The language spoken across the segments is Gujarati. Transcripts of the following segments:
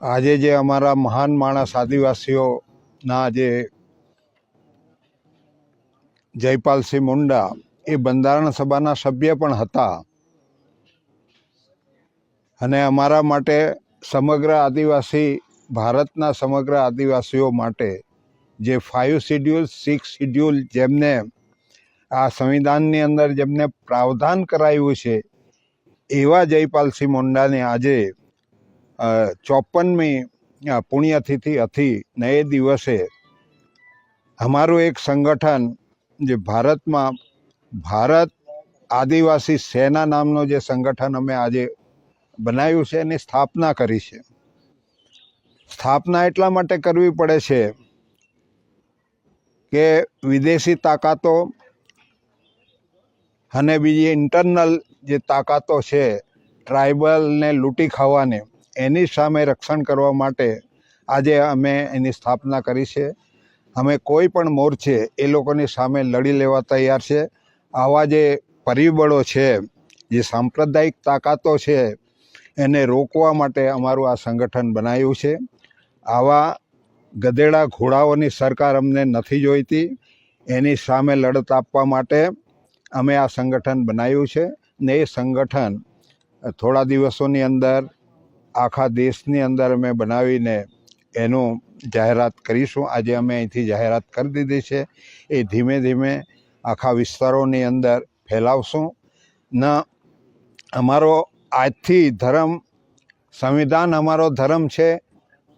આજે જે અમારા મહાન માણસ આદિવાસીઓના જે જયપાલસિંહ મુંડા એ બંધારણ સભાના સભ્ય પણ હતા અને અમારા માટે સમગ્ર આદિવાસી ભારતના સમગ્ર આદિવાસીઓ માટે જે 5 શિડ્યુલ 6 શિડ્યુલ જેમને આ સંવિધાનની અંદર જેમને પ્રાવધાન કરાયું છે એવા જયપાલસિંહ મુંડાને આજે 54મી પુણ્યતિથિ હતી ને એ દિવસે અમારું એક સંગઠન જે ભારતમાં ભારત આદિવાસી સેના નામનું જે સંગઠન અમે આજે બનાવ્યું છે એની સ્થાપના કરી છે. સ્થાપના એટલા માટે કરવી પડે છે કે વિદેશી તાકાતો અને બીજી ઇન્ટરનલ જે તાકાતો છે ટ્રાઇબલને લૂંટી ખાવાની એની સામે રક્ષણ કરવા માટે આજે અમે એની સ્થાપના કરી છે. અમે કોઈ પણ મોરચે એ લોકોની સામે લડી લેવા તૈયાર છે. આવા જે પરિબળો છે જે સાંપ્રદાયિક તાકાતો છે એને રોકવા માટે અમારું આ સંગઠન બનાવ્યું છે. આવા ગધેડા ઘોડાઓની સરકાર અમને નથી જોઈતી. એની સામે લડત આપવા માટે અમે આ સંગઠન બનાવ્યું છે ને એ સંગઠન થોડા દિવસોની અંદર આખા દેશની અંદર અમે બનાવીને એનું જાહેરાત કરીશું. આજે અમે અહીંથી જાહેરાત કરી દીધી છે. એ ધીમે ધીમે આખા વિસ્તારોની અંદર ફેલાવશું ન અમારો આજથી ધર્મ સંવિધાન અમારો ધર્મ છે,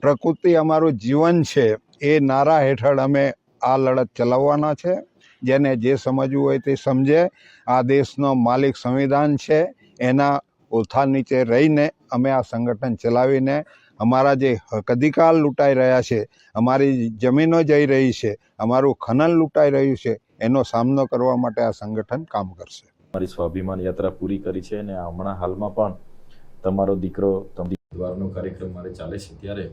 પ્રકૃતિ અમારું જીવન છે એ નારા હેઠળ અમે આ લડત ચલાવવાના છે. જેને જે સમજવું હોય તે સમજે. આ દેશનો માલિક સંવિધાન છે, એના ઓથા નીચે રહીને અમે આ સંગઠન ચલાવીને અમારા જે હક અધિકાર લૂંટાઈ રહ્યા છે, અમારી જમીનો જઈ રહી છે, અમારું ખનન લૂંટાઈ રહ્યું છે, એનો સામનો કરવા માટે આ સંગઠન કામ કરશે. અમારી સ્વાભિમાન યાત્રા પૂરી કરી છે અને હમણાં હાલમાં પણ તમારો દીકરો દ્વારનો કાર્યક્રમ મારે ચાલે છે ત્યારે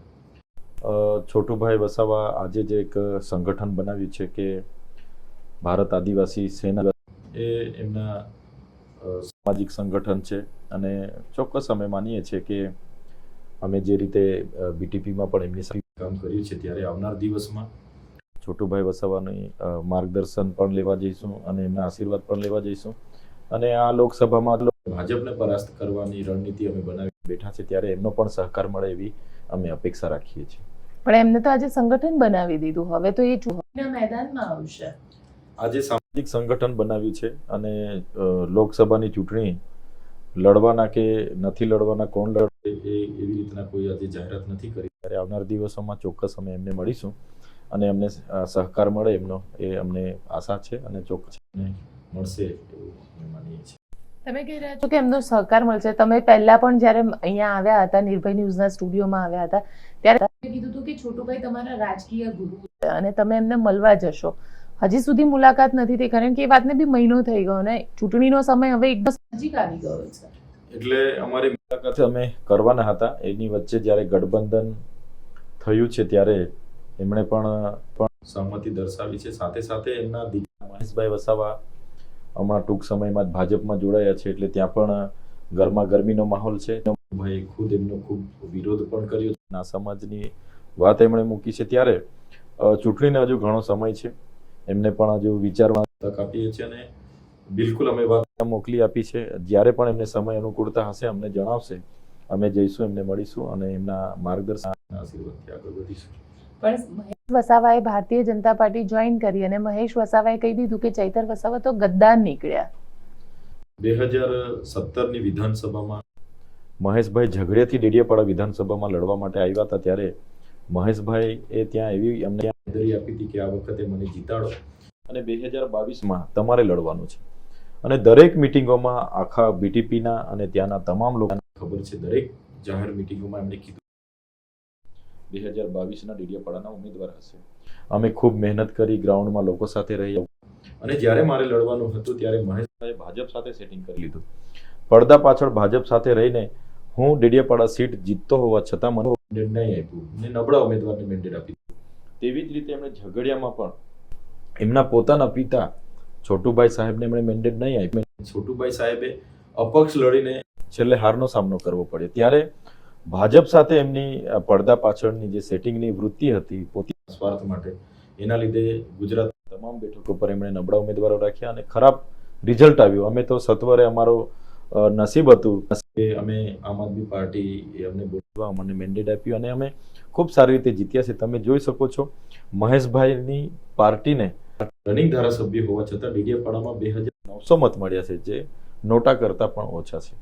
છોટુભાઈ વસાવા આજે જે એક સંગઠન બનાવ્યું છે કે ભારત આદિવાસી સેના, એ એમના સામાજિક સંગઠન છે અને ચોક્કસ અમે માનીએ છીએ કે અમે જે રીતે બીટીપીમાં પણ એમની સાથે કામ કર્યું છે ત્યારે આવનાર દિવસમાં છોટુભાઈ વસાવાની માર્ગદર્શન પણ લેવા જઈશું અને એમના આશીર્વાદ પણ લેવા જઈશું. અને આ લોકસભામાં ભાજપને પરાસ્ત કરવાની રણનીતિ અમે બનાવી બેઠા છે ત્યારે એમનો પણ સહકાર મળે એવી અમે અપેક્ષા રાખીએ છીએ. પણ એમને તો આજે સંગઠન બનાવી દીધું, હવે તો એ ચૂંટણીના મેદાનમાં આવશે. આજે સામાજિક સંગઠન બનાવ્યું છે અને લોકસભાની ચૂંટણી લડવાના કે નથી લડવાના, કોણ લડે એવી રીતના કોઈ આજે જાહેરાત નથી કરી. ત્યારે આવનાર દિવસોમાં ચોક્કસ અમે એમને મળીશું અને એમને સહકાર મળે એમનો એ અમને આશા છે અને ચોક્કસ મળશે એવું અમે માનીએ છીએ. તમે કહી રહ્યા છો કે એમનો સહકાર મળશે. તમે પહેલા પણ જ્યારે અહીંયા આવ્યા હતા, નિર્ભય ન્યૂઝના સ્ટુડિયોમાં આવ્યા હતા, ત્યારે કીધું હતું કે છોટુભાઈ તમારા રાજકીય ગુરુ છે અને તમે એમને મળવા જશો. હજી સુધી મુલાકાત નથી થઈ કારણ કે એ વાતને બી મહિનો થઈ ગયો ને ચૂંટણીનો સમય હવે એકદમ નજીક આવી ગયો છે. એટલે અમારી મુલાકાત અમે કરવાના હતા. એની વચ્ચે જ્યારે ગઠબંધન થયું છે ત્યારે એમણે પણ સહમતિ દર્શાવી છે. સાથે સાથે એમના દીકરા મહેશભાઈ વસાવા હમણાં ટૂંક સમયમાં જ ભાજપમાં જોડાયા છે એટલે ત્યાં પણ ગરમા ગરમીનો માહોલ છે. ભાઈ ખુદ એમનો ખૂબ વિરોધ પણ કર્યો છે. આ સમાજની વાત એમણે મૂકી છે ત્યારે ચૂંટણીને હજુ ઘણો સમય છે. એમને પણ હજુ વિચારવા તક આપીએ છીએ અને બિલકુલ અમે વાત મોકલી આપી છે. જ્યારે પણ એમને સમય અનુકૂળતા હશે અમને જણાવશે, અમે જઈશું, એમને મળીશું અને એમના માર્ગદર્શન આશીર્વાદથી આગળ વધીશું. પણ મહેશ વસાવાએ ભારતીય જનતા પાર્ટી જોઈન કરી અને મહેશ વસાવાએ કહી દીધું કે ચૈતર વસાવા તો ગદ્દાર નીકળ્યા. 2017ની વિધાનસભામાં મહેશભાઈ ઝઘડિયાથી ડેડિયાપાડા વિધાનસભામાં લડવા માટે આવ્યા હતા ત્યારે મહેશભાઈ એ ત્યાં એવી અમને ખાતરી આપી હતી કે આ વખતે મને જીતાડો અને 2022માં તમારે લડવાનું છે. અને દરેક મિટિંગોમાં આખા બીટીપીના અને ત્યાંના તમામ લોકોને ખબર છે, દરેક જાહેર મિટિંગોમાં એમણે કીધું 2022ના ડેડિયાપાડાના ઉમેદવાર હશે. અમે ખૂબ મહેનત કરી, ગ્રાઉન્ડમાં લોકો સાથે રહી અને જ્યારે મારે લડવાનું હતું ત્યારે મહેશભાઈએ ભાજપ સાથે સેટિંગ કરી લીધું. પડદા પાછળ ભાજપ સાથે રહીને હું ડેડિયાપાડા સીટ જીતતો હોવા છતાં મને મેન્ડેટ નહીં આપ્યું, મને નબળા ઉમેદવારને મેન્ડેટ આપી. તેવી જ રીતે એમણે ઝઘડિયામાં પણ એમના પોતાના પિતા છોટુભાઈ સાહેબને એમણે મેન્ડેટ નહીં આપ્યું. છોટુભાઈ સાહેબે અપક્ષ લડીને છેલ્લે હારનો સામનો કરવો પડ્યો. ત્યારે ભાજપ સાથે એમની પડદા પાછળની જે સેટિંગની વૃત્તિ હતી પોતાના સ્વાર્થ માટે, એના લીધે ગુજરાત તમામ બેઠકો પર એમણે નબળા ઉમેદવારો રાખ્યા અને ખરાબ રિઝલ્ટ આવ્યું. અમે તો સત્વરે અમારો નસીબ હતું કે અમે આમ આદમી પાર્ટી અમને બોલવા અમને મેન્ડેટ આપ્યું અને અમે ખૂબ સારી રીતે જીત્યા છે. તમે જોઈ શકો છો મહેશભાઈની પાર્ટીને રનિંગ ધારાસભ્ય હોવા છતાં ડેડિયાપાડામાં 2900 મત મળ્યા છે, જે નોટા કરતાં પણ ઓછા છે.